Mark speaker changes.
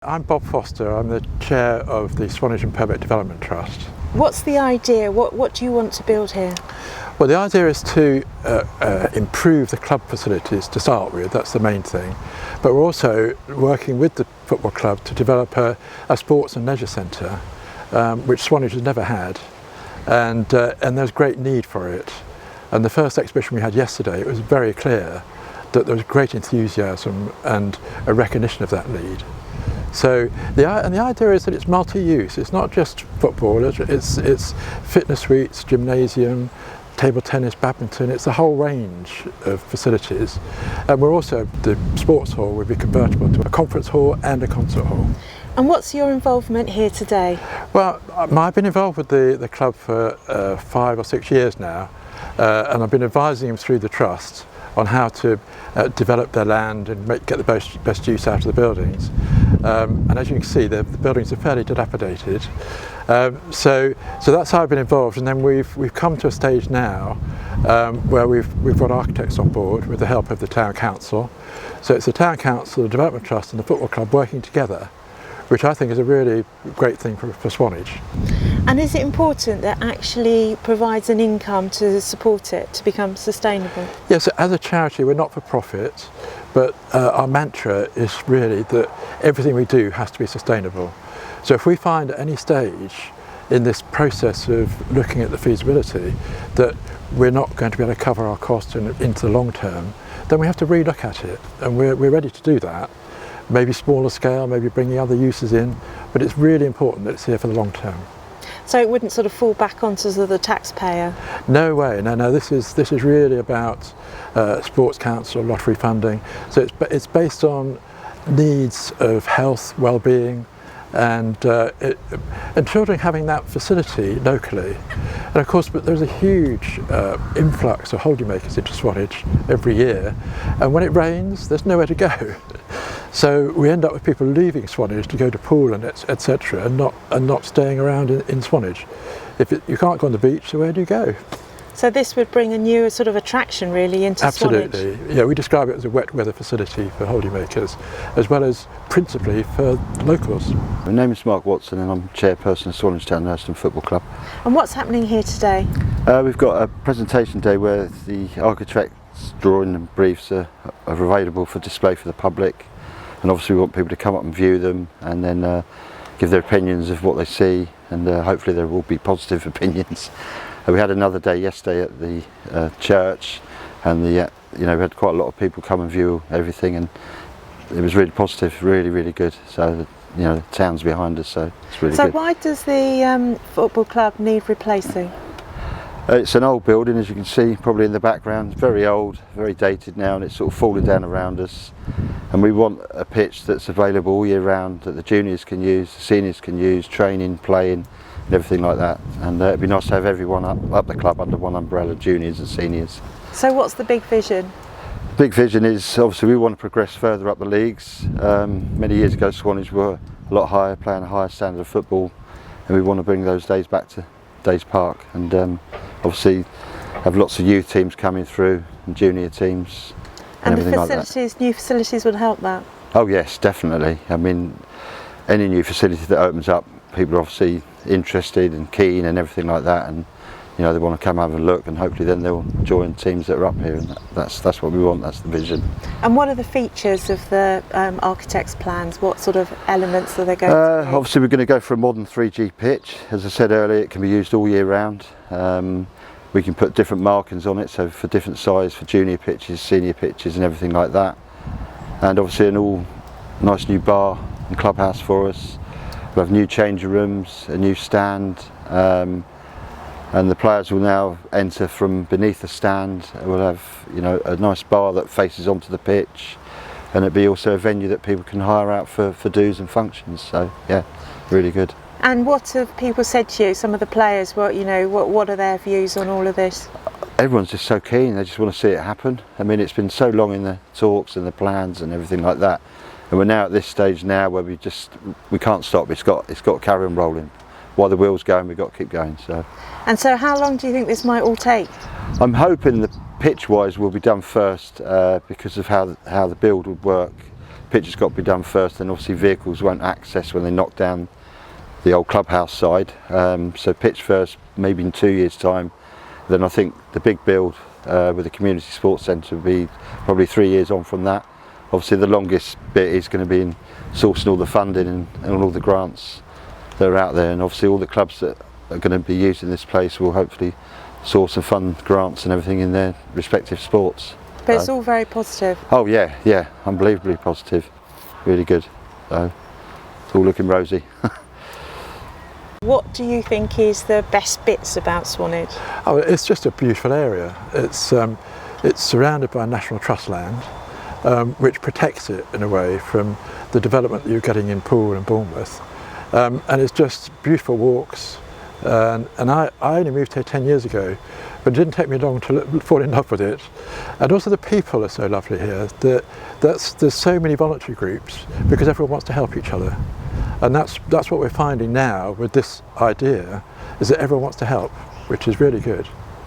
Speaker 1: I'm Bob Foster. I'm the chair of the Swanage and Purbeck Development Trust.
Speaker 2: What's the idea? What do you want to build here?
Speaker 1: Well, the idea is to improve the club facilities to start with. That's the main thing. But we're also working with the football club to develop a sports and leisure centre, which Swanage has never had, and there's great need for it. And the first exhibition we had yesterday, it was very clear that there was great enthusiasm and a recognition of that need. So the idea is that it's multi-use. It's not just football. It's fitness suites, gymnasium, table tennis, badminton. It's a whole range of facilities. And we're also, the sports hall will be convertible to a conference hall and a concert hall.
Speaker 2: And what's your involvement here today?
Speaker 1: Well, I've been involved with the club for 5 or 6 years now, and I've been advising them through the trust on how to develop their land and get the best use out of the buildings. And as you can see, the buildings are fairly dilapidated. So that's how I've been involved. And then we've come to a stage now where we've got architects on board with the help of the town council. So it's the town council, the development trust, and the football club working together, which I think is a really great thing for Swanage.
Speaker 2: And is it important that actually provides an income to support it to become sustainable?
Speaker 1: Yes, as a charity we're not for profit, but our mantra is really that everything we do has to be sustainable. So if we find at any stage in this process of looking at the feasibility that we're not going to be able to cover our costs into the long term, then we have to re-look at it, and we're ready to do that. Maybe smaller scale, maybe bringing other uses in, but it's really important that it's here for the long term.
Speaker 2: So it wouldn't sort of fall back onto the taxpayer?
Speaker 1: No way, no. This is really about sports council, lottery funding. So it's based on needs of health, well-being, and children having that facility locally. And of course, but there's a huge influx of holidaymakers into Swanage every year, and when it rains, there's nowhere to go. So we end up with people leaving Swanage to go to pool and etc. and not staying around in Swanage. You can't go on the beach, so where do you go?
Speaker 2: So this would bring a new sort of attraction really into Swanage?
Speaker 1: Absolutely. Yeah, we describe it as a wet weather facility for holidaymakers, as well as principally for locals.
Speaker 3: My name is Mark Watson and I'm chairperson of Swanage Town Herston Football Club.
Speaker 2: And what's happening here today?
Speaker 3: We've got a presentation day where the architect's drawing and briefs are available for display for the public. And obviously we want people to come up and view them and then give their opinions of what they see, and hopefully there will be positive opinions. We had another day yesterday at the church, and we had quite a lot of people come and view everything, and it was really positive, really good. So the town's behind us, so it's really good.
Speaker 2: So why does the football club need replacing?
Speaker 3: It's an old building, as you can see probably in the background. It's very old, very dated now, and it's sort of falling down around us. And we want a pitch that's available all year round, that the juniors can use, the seniors can use, training, playing, and everything like that. And it'd be nice to have everyone up the club under one umbrella, juniors and seniors.
Speaker 2: So what's the big vision?
Speaker 3: The big vision is obviously we want to progress further up the leagues. Many years ago Swanage were a lot higher, playing a higher standard of football, and we want to bring those days back to Days Park, and obviously have lots of youth teams coming through and junior teams and everything like that.
Speaker 2: And the facilities, new facilities would help that?
Speaker 3: Oh yes, definitely. I mean, any new facility that opens up, people are obviously interested and keen and everything like that, and they want to come have a look, and hopefully then they'll join teams that are up here, and that's what we want. That's the vision.
Speaker 2: And what are the features of the architect's plans? What sort of elements are they going to be?
Speaker 3: Obviously we're going to go for a modern 3G pitch. As I said earlier, it can be used all year round. We can put different markings on it, so for different size, for junior pitches, senior pitches and everything like that. And obviously an all nice new bar and clubhouse for us. We'll have new changing rooms, a new stand, and the players will now enter from beneath the stand. We'll have a nice bar that faces onto the pitch, and it'll be also a venue that people can hire out for do's and functions. So yeah, really good.
Speaker 2: And what have people said to you, some of the players? What are their views on all of this?
Speaker 3: Everyone's just so keen, they just want to see it happen. I mean, it's been so long in the talks and the plans and everything like that, and we're now at this stage now where we can't stop. It's got to carry on rolling. While the wheel's going, we've got to keep going.
Speaker 2: And so how long do you think this might all take?
Speaker 3: I'm hoping the pitch-wise will be done first because of how the build would work. pitch has got to be done first, and obviously vehicles won't access when they knock down the old clubhouse side. So pitch first, maybe in 2 years' time. Then I think the big build with the community sports centre will be probably 3 years on from that. Obviously the longest bit is going to be in sourcing all the funding and all the grants that are out there, and obviously all the clubs that are going to be using this place will hopefully source and fund grants and everything in their respective sports.
Speaker 2: But it's all very positive.
Speaker 3: Oh yeah, unbelievably positive, really good. So it's all looking rosy.
Speaker 2: What do you think is the best bits about Swanage?
Speaker 1: Oh, it's just a beautiful area. It's surrounded by National Trust land, which protects it in a way from the development that you're getting in Poole and Bournemouth. And it's just beautiful walks. And I only moved here 10 years ago, but it didn't take me long to fall in love with it. And also the people are so lovely here. There's so many voluntary groups because everyone wants to help each other. And that's what we're finding now with this idea, is that everyone wants to help, which is really good.